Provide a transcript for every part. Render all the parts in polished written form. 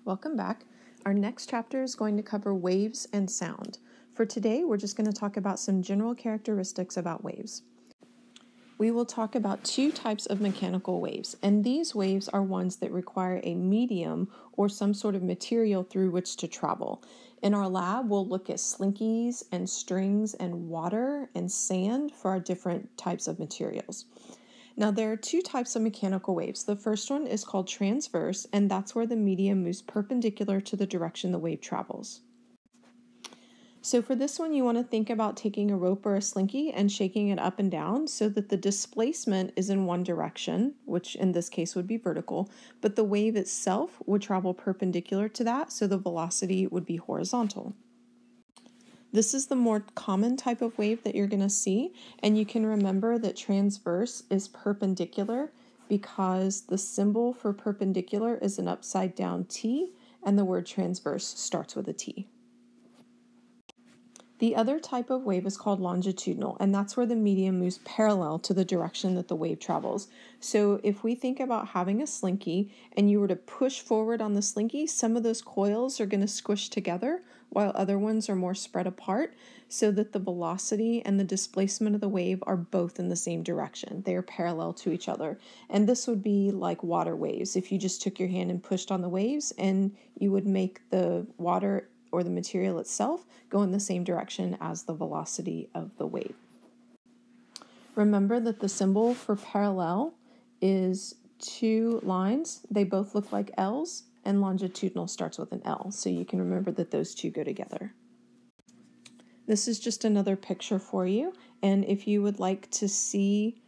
Welcome back. Our next chapter is going to cover waves and sound. For today, we're just going to talk about some general characteristics about waves. We will talk about two types of mechanical waves, and these waves are ones that require a medium or some sort of material through which to travel. In our lab, we'll look at slinkies and strings and water and sand for our different types of materials. Now, there are two types of mechanical waves. The first one is called transverse, and that's where the medium moves perpendicular to the direction the wave travels. So for this one, you want to think about taking a rope or a slinky and shaking it up and down so that the displacement is in one direction, which in this case would be vertical, but the wave itself would travel perpendicular to that, so the velocity would be horizontal. This is the more common type of wave that you're going to see, and you can remember that transverse is perpendicular because the symbol for perpendicular is an upside down T, and the word transverse starts with a T. The other type of wave is called longitudinal, and that's where the medium moves parallel to the direction that the wave travels. So if we think about having a slinky and you were to push forward on the slinky, some of those coils are going to squish together while other ones are more spread apart so that the velocity and the displacement of the wave are both in the same direction. They are parallel to each other. And this would be like water waves. If you just took your hand and pushed on the waves, and you would make the water or the material itself go in the same direction as the velocity of the wave. Remember that the symbol for parallel is two lines. They both look like L's, and longitudinal starts with an L, so you can remember that those two go together. This is just another picture for you, and if you would like to see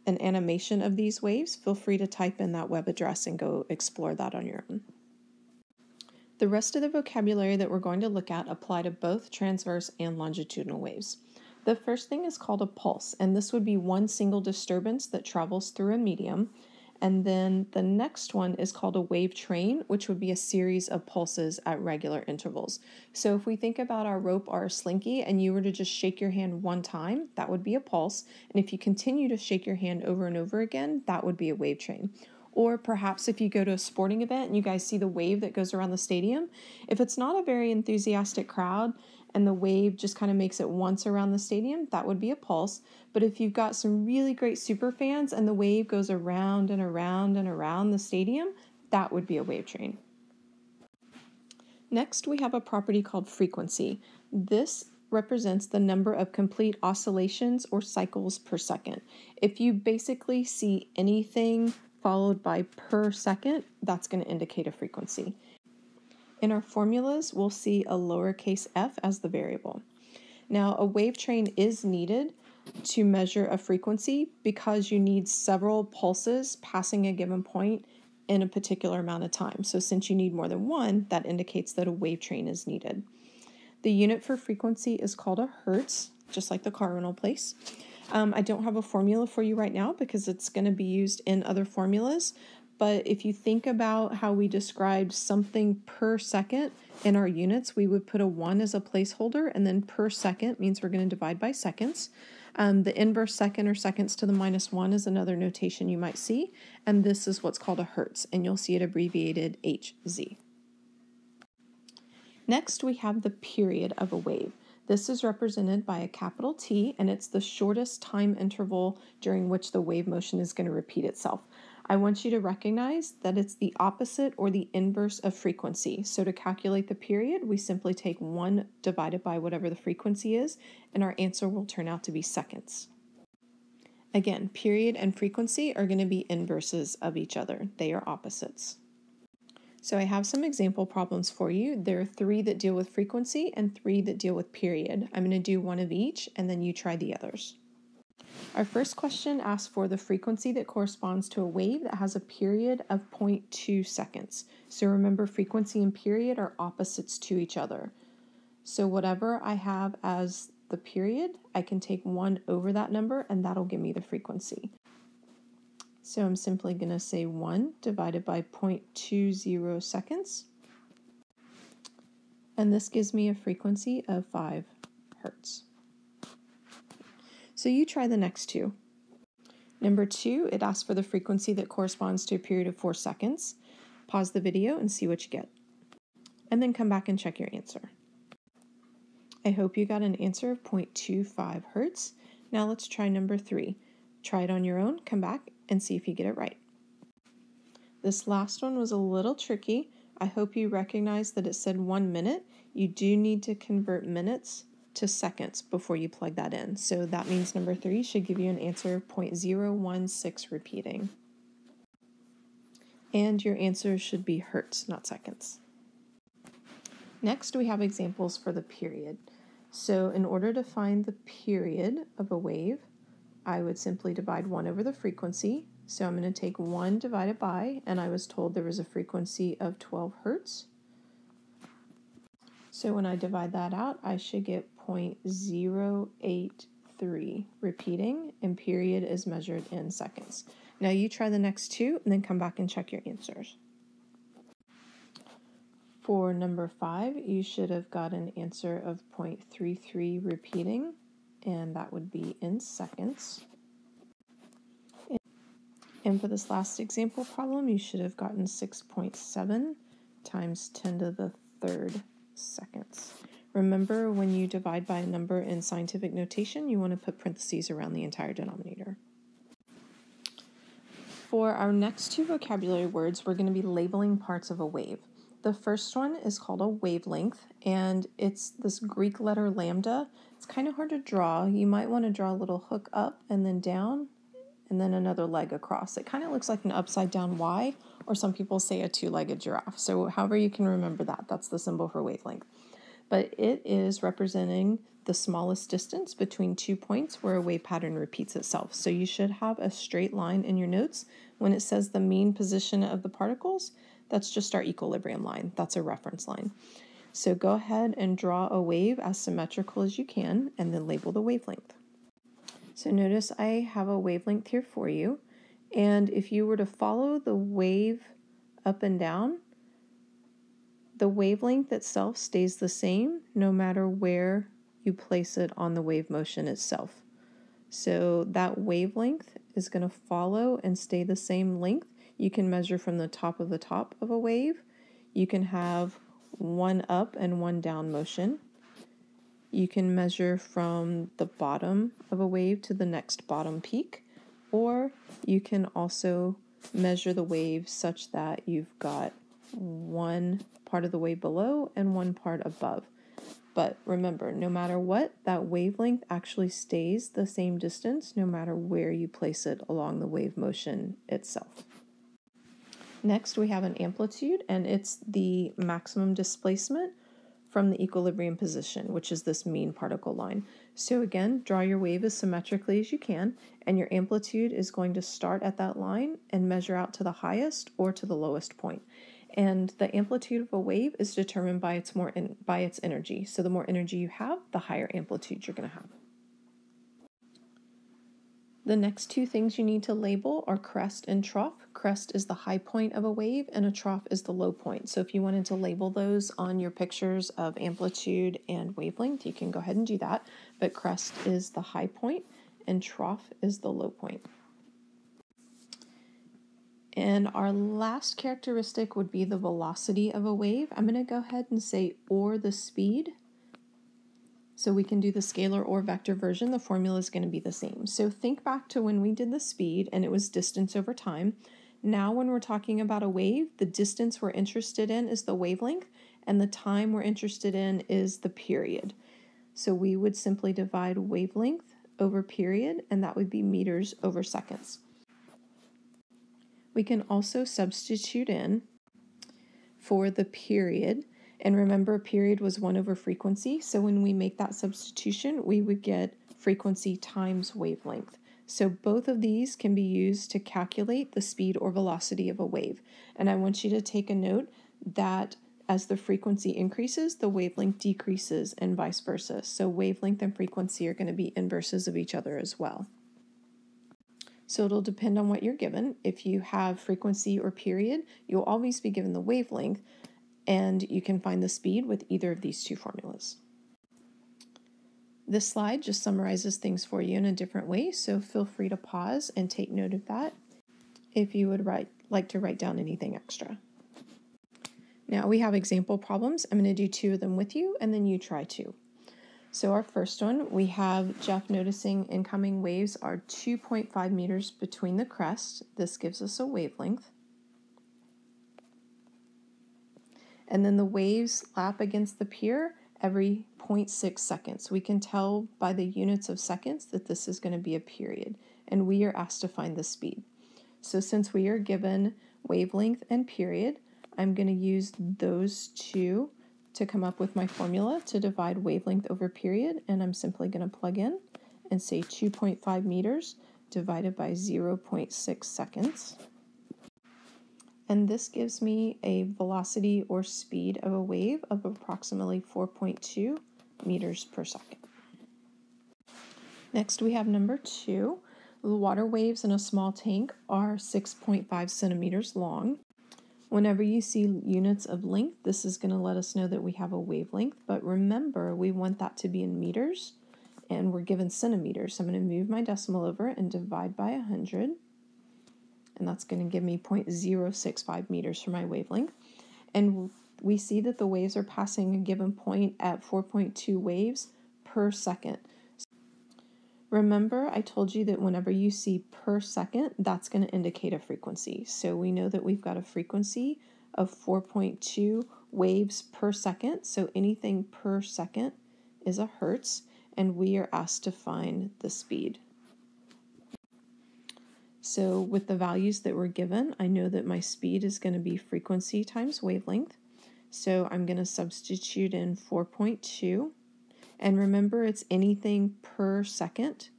an animation of these waves, feel free to type in that web address and go explore that on your own. The rest of the vocabulary that we're going to look at apply to both transverse and longitudinal waves. The first thing is called a pulse, and this would be one single disturbance that travels through a medium. And then the next one is called a wave train, which would be a series of pulses at regular intervals. So if we think about our rope or our slinky and you were to just shake your hand one time, that would be a pulse. And if you continue to shake your hand over and over again, that would be a wave train. Or perhaps if you go to a sporting event and you guys see the wave that goes around the stadium, if it's not a very enthusiastic crowd and the wave just kind of makes it once around the stadium, that would be a pulse. But if you've got some really great super fans and the wave goes around and around and around the stadium, that would be a wave train. Next, we have a property called frequency. This represents the number of complete oscillations or cycles per second. If you basically see anything followed by per second, that's going to indicate a frequency. In our formulas, we'll see a lowercase f as the variable. Now, a wave train is needed to measure a frequency because you need several pulses passing a given point in a particular amount of time. So since you need more than one, that indicates that a wave train is needed. The unit for frequency is called a hertz, just like the car rental place. I don't have a formula for you right now because it's going to be used in other formulas, but if you think about how we described something per second in our units, we would put a 1 as a placeholder, and then per second means we're going to divide by seconds. The inverse second or seconds to the -1 is another notation you might see, and this is what's called a hertz, and you'll see it abbreviated Hz. Next, we have the period of a wave. This is represented by a capital T, and it's the shortest time interval during which the wave motion is going to repeat itself. I want you to recognize that it's the opposite or the inverse of frequency. So to calculate the period, we simply take 1 divided by whatever the frequency is, and our answer will turn out to be seconds. Again, period and frequency are going to be inverses of each other. They are opposites. So I have some example problems for you. There are 3 that deal with frequency and 3 that deal with period. I'm going to do one of each, and then you try the others. Our first question asks for the frequency that corresponds to a wave that has a period of 0.2 seconds. So remember, frequency and period are opposites to each other. So whatever I have as the period, I can take 1 over that number, and that'll give me the frequency. So I'm simply going to say 1 divided by 0.20 seconds. And this gives me a frequency of 5 hertz. So you try the next two. Number 2, it asks for the frequency that corresponds to a period of 4 seconds. Pause the video and see what you get. And then come back and check your answer. I hope you got an answer of 0.25 hertz. Now let's try number 3. Try it on your own, come back, and see if you get it right. This last one was a little tricky. I hope you recognize that it said 1 minute. You do need to convert minutes to seconds before you plug that in. So that means number 3 should give you an answer of 0.016 repeating. And your answer should be hertz, not seconds. Next, we have examples for the period. So in order to find the period of a wave, I would simply divide 1 over the frequency. So I'm going to take 1 divided by, and I was told there was a frequency of 12 hertz. So when I divide that out, I should get 0.083 repeating, and period is measured in seconds. Now you try the next 2 and then come back and check your answers. For number 5, you should have got an answer of 0.33 repeating, and that would be in seconds. And for this last example problem, you should have gotten 6.7 times 10 to the 3rd seconds. Remember, when you divide by a number in scientific notation, you want to put parentheses around the entire denominator. For our next 2 vocabulary words, we're going to be labeling parts of a wave. The first one is called a wavelength, and it's this Greek letter lambda. It's kind of hard to draw. You might want to draw a little hook up and then down, and then another leg across. It kind of looks like an upside down Y, or some people say a 2-legged giraffe. So however you can remember that, that's the symbol for wavelength. But it is representing the smallest distance between 2 points where a wave pattern repeats itself. So you should have a straight line in your notes. When it says the mean position of the particles, that's just our equilibrium line. That's a reference line. So go ahead and draw a wave as symmetrical as you can, and then label the wavelength. So notice I have a wavelength here for you, and if you were to follow the wave up and down, the wavelength itself stays the same no matter where you place it on the wave motion itself. So that wavelength is going to follow and stay the same length. You can measure from the top of a wave. You can have 1 up and 1 down motion. You can measure from the bottom of a wave to the next bottom peak, or you can also measure the wave such that you've got 1 part of the wave below and 1 part above. But remember, no matter what, that wavelength actually stays the same distance no matter where you place it along the wave motion itself. Next, we have an amplitude, and it's the maximum displacement from the equilibrium position, which is this mean particle line. So again, draw your wave as symmetrically as you can, and your amplitude is going to start at that line and measure out to the highest or to the lowest point. And the amplitude of a wave is determined by its energy. So the more energy you have, the higher amplitude you're going to have. The next 2 things you need to label are crest and trough. Crest is the high point of a wave, and a trough is the low point. So if you wanted to label those on your pictures of amplitude and wavelength, you can go ahead and do that. But crest is the high point, and trough is the low point. And our last characteristic would be the velocity of a wave. I'm going to go ahead and say or the speed. So we can do the scalar or vector version. The formula is going to be the same. So think back to when we did the speed and it was distance over time. Now when we're talking about a wave, the distance we're interested in is the wavelength, and the time we're interested in is the period. So we would simply divide wavelength over period, and that would be meters over seconds. We can also substitute in for the period. And remember, period was 1 over frequency. So when we make that substitution, we would get frequency times wavelength. So both of these can be used to calculate the speed or velocity of a wave. And I want you to take a note that as the frequency increases, the wavelength decreases and vice versa. So wavelength and frequency are going to be inverses of each other as well. So it'll depend on what you're given. If you have frequency or period, you'll always be given the wavelength, and you can find the speed with either of these 2 formulas. This slide just summarizes things for you in a different way, so feel free to pause and take note of that if you would like to write down anything extra. Now we have example problems. I'm going to do 2 of them with you, and then you try 2. So our first one, we have Jeff noticing incoming waves are 2.5 meters between the crest. This gives us a wavelength. And then the waves lap against the pier every 0.6 seconds. We can tell by the units of seconds that this is going to be a period, and we are asked to find the speed. So since we are given wavelength and period, I'm going to use those two to come up with my formula to divide wavelength over period, and I'm simply going to plug in and say 2.5 meters divided by 0.6 seconds. And this gives me a velocity or speed of a wave of approximately 4.2 meters per second. Next we have number 2. The water waves in a small tank are 6.5 centimeters long. Whenever you see units of length, this is going to let us know that we have a wavelength, but remember we want that to be in meters, and we're given centimeters. So I'm going to move my decimal over and divide by 100, and that's going to give me 0.065 meters for my wavelength. And we see that the waves are passing a given point at 4.2 waves per second. Remember, I told you that whenever you see per second, that's going to indicate a frequency. So we know that we've got a frequency of 4.2 waves per second. So anything per second is a hertz, and we are asked to find the speed. So with the values that were given, I know that my speed is going to be frequency times wavelength. So I'm going to substitute in 4.2. And remember, it's anything per second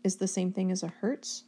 is the same thing as a hertz,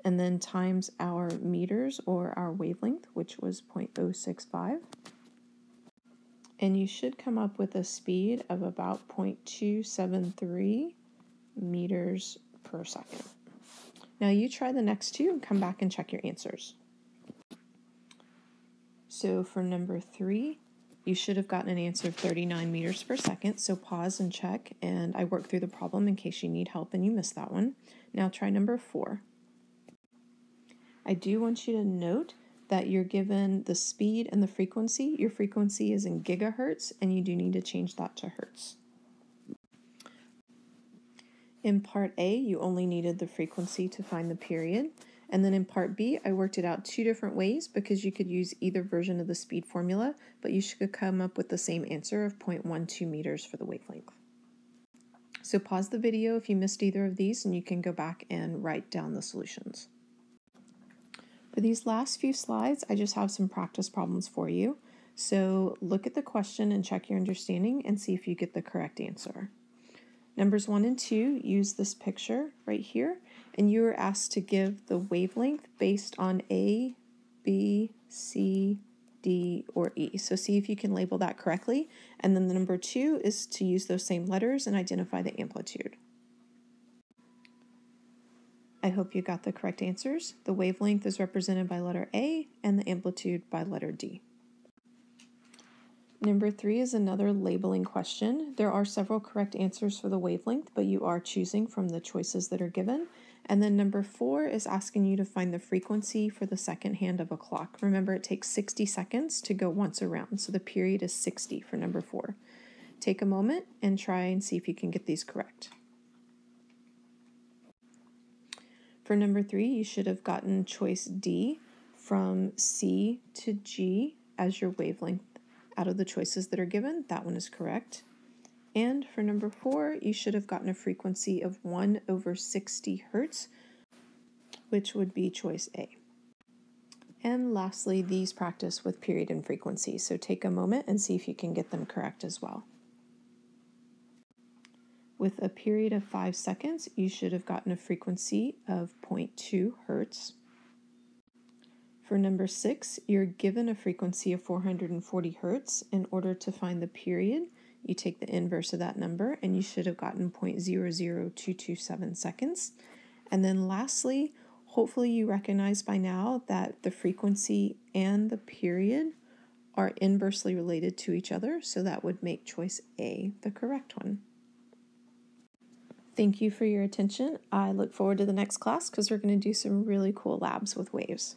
and then times our meters or our wavelength, which was 0.065. And you should come up with a speed of about 0.273 meters per second. Now you try the next 2 and come back and check your answers. So for number 3, you should have gotten an answer of 39 meters per second, so pause and check, and I work through the problem in case you need help and you missed that one. Now try number 4. I do want you to note that you're given the speed and the frequency. Your frequency is in gigahertz, and you do need to change that to hertz. In part A, you only needed the frequency to find the period. And then in part B, I worked it out 2 different ways because you could use either version of the speed formula, but you should come up with the same answer of 0.12 meters for the wavelength. So pause the video if you missed either of these, and you can go back and write down the solutions. For these last few slides, I just have some practice problems for you. So look at the question and check your understanding and see if you get the correct answer. Numbers 1 and 2 use this picture right here, and you are asked to give the wavelength based on A, B, C, D, or E. So see if you can label that correctly. And then the number 2 is to use those same letters and identify the amplitude. I hope you got the correct answers. The wavelength is represented by letter A and the amplitude by letter D. Number 3 is another labeling question. There are several correct answers for the wavelength, but you are choosing from the choices that are given. And then number 4 is asking you to find the frequency for the second hand of a clock. Remember, it takes 60 seconds to go once around, so the period is 60 for number 4. Take a moment and try and see if you can get these correct. For number 3, you should have gotten choice D, from C to G as your wavelength out of the choices that are given. That one is correct. And for number 4, you should have gotten a frequency of 1/60 hertz, which would be choice A. And lastly, these practice with period and frequency, so take a moment and see if you can get them correct as well. With a period of 5 seconds, you should have gotten a frequency of 0.2 hertz. For number 6, you're given a frequency of 440 hertz. In order to find the period, you take the inverse of that number, and you should have gotten 0.00227 seconds. And then lastly, hopefully you recognize by now that the frequency and the period are inversely related to each other, so that would make choice A the correct one. Thank you for your attention. I look forward to the next class because we're going to do some really cool labs with waves.